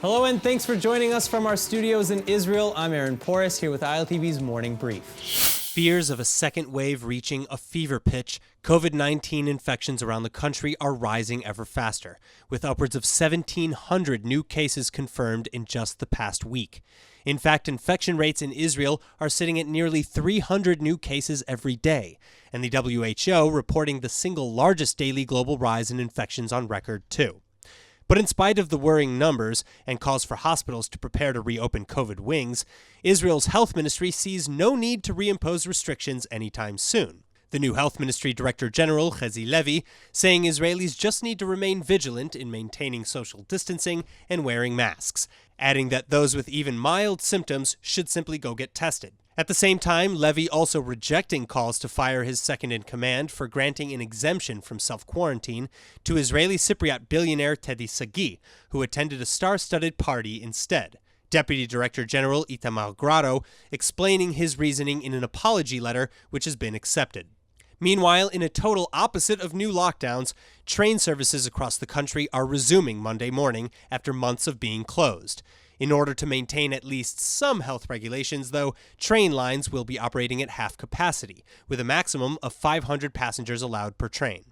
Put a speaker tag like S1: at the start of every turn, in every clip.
S1: Hello and thanks for joining us from our studios in Israel. I'm Aaron Porras here with ILTV's Morning Brief. Fears of a second wave reaching a fever pitch, COVID-19 infections around the country are rising ever faster, with upwards of 1,700 new cases confirmed in just the past week. In fact, infection rates in Israel are sitting at nearly 300 new cases every day, and the WHO reporting the single largest daily global rise in infections on record, too. But in spite of the worrying numbers and calls for hospitals to prepare to reopen COVID wings, Israel's health ministry sees no need to reimpose restrictions anytime soon. The new health ministry director general, Hezi Levi, saying Israelis just need to remain vigilant in maintaining social distancing and wearing masks, adding that those with even mild symptoms should simply go get tested. At the same time, Levy also rejecting calls to fire his second-in-command for granting an exemption from self-quarantine to Israeli Cypriot billionaire Teddy Sagi, who attended a star-studded party instead. Deputy Director General Itamar Grado explaining his reasoning in an apology letter which has been accepted. Meanwhile, in a total opposite of new lockdowns, train services across the country are resuming Monday morning after months of being closed. In order to maintain at least some health regulations, though, train lines will be operating at half capacity, with a maximum of 500 passengers allowed per train.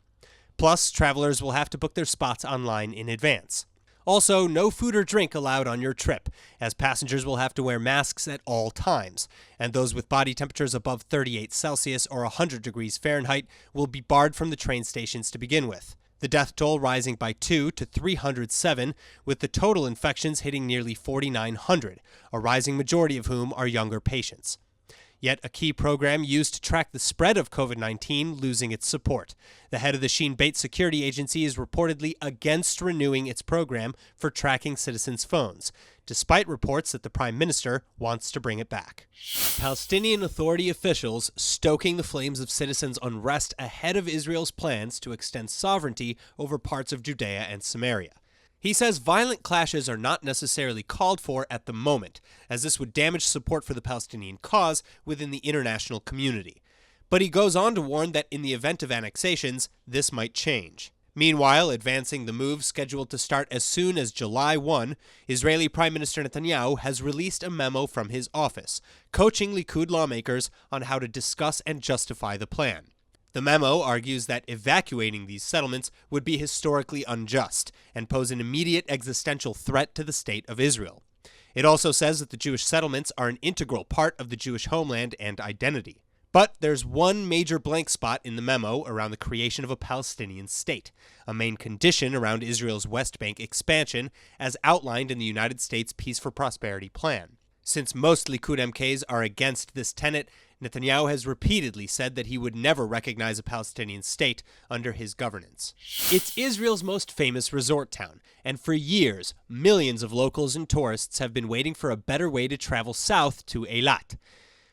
S1: Plus, travelers will have to book their spots online in advance. Also, no food or drink allowed on your trip, as passengers will have to wear masks at all times, and those with body temperatures above 38 Celsius or 100 degrees Fahrenheit will be barred from the train stations to begin with. The death toll rising by 2 to 307, with the total infections hitting nearly 4,900, a rising majority of whom are younger patients. Yet a key program used to track the spread of COVID-19 losing its support. The head of the Shin Bet security agency is reportedly against renewing its program for tracking citizens' phones, despite reports that the Prime Minister wants to bring it back. Palestinian Authority officials stoking the flames of citizens' unrest ahead of Israel's plans to extend sovereignty over parts of Judea and Samaria. He says violent clashes are not necessarily called for at the moment, as this would damage support for the Palestinian cause within the international community. But he goes on to warn that in the event of annexations, this might change. Meanwhile, advancing the move scheduled to start as soon as July 1, Israeli Prime Minister Netanyahu has released a memo from his office, coaching Likud lawmakers on how to discuss and justify the plan. The memo argues that evacuating these settlements would be historically unjust and pose an immediate existential threat to the state of Israel. It also says that the Jewish settlements are an integral part of the Jewish homeland and identity. But there's one major blank spot in the memo around the creation of a Palestinian state, a main condition around Israel's West Bank expansion as outlined in the United States Peace for Prosperity plan. Since most Likud MKs are against this tenet, Netanyahu has repeatedly said that he would never recognize a Palestinian state under his governance. It's Israel's most famous resort town, and for years, millions of locals and tourists have been waiting for a better way to travel south to Eilat.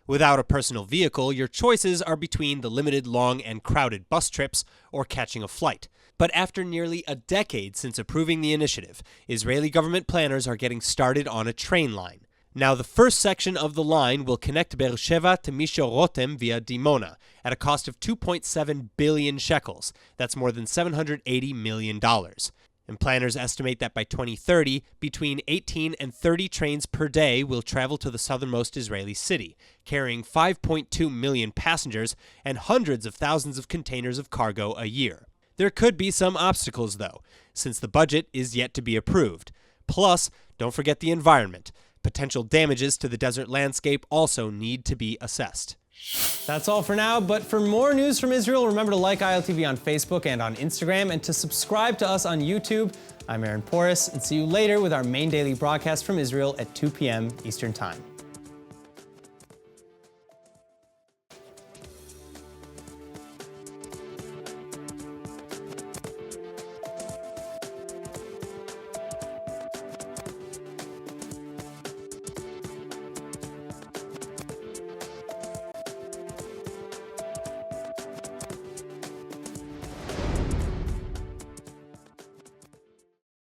S1: Without a personal vehicle, your choices are between the limited long and crowded bus trips or catching a flight. But after nearly a decade since approving the initiative, Israeli government planners are getting started on a train line. Now, the first section of the line will connect Bedel Sheva to Mishor Rotem via Dimona at a cost of 2.7 billion shekels. That's more than $780 million. And planners estimate that by 2030, between 18 and 30 trains per day will travel to the southernmost Israeli city, carrying 5.2 million passengers and hundreds of thousands of containers of cargo a year. There could be some obstacles, though, since the budget is yet to be approved. Plus, don't forget the environment. Potential damages to the desert landscape also need to be assessed. That's all for now, but for more news from Israel, remember to like ILTV on Facebook and on Instagram, and to subscribe to us on YouTube. I'm Aaron Porras, and see you later with our main daily broadcast from Israel at 2 p.m. Eastern Time.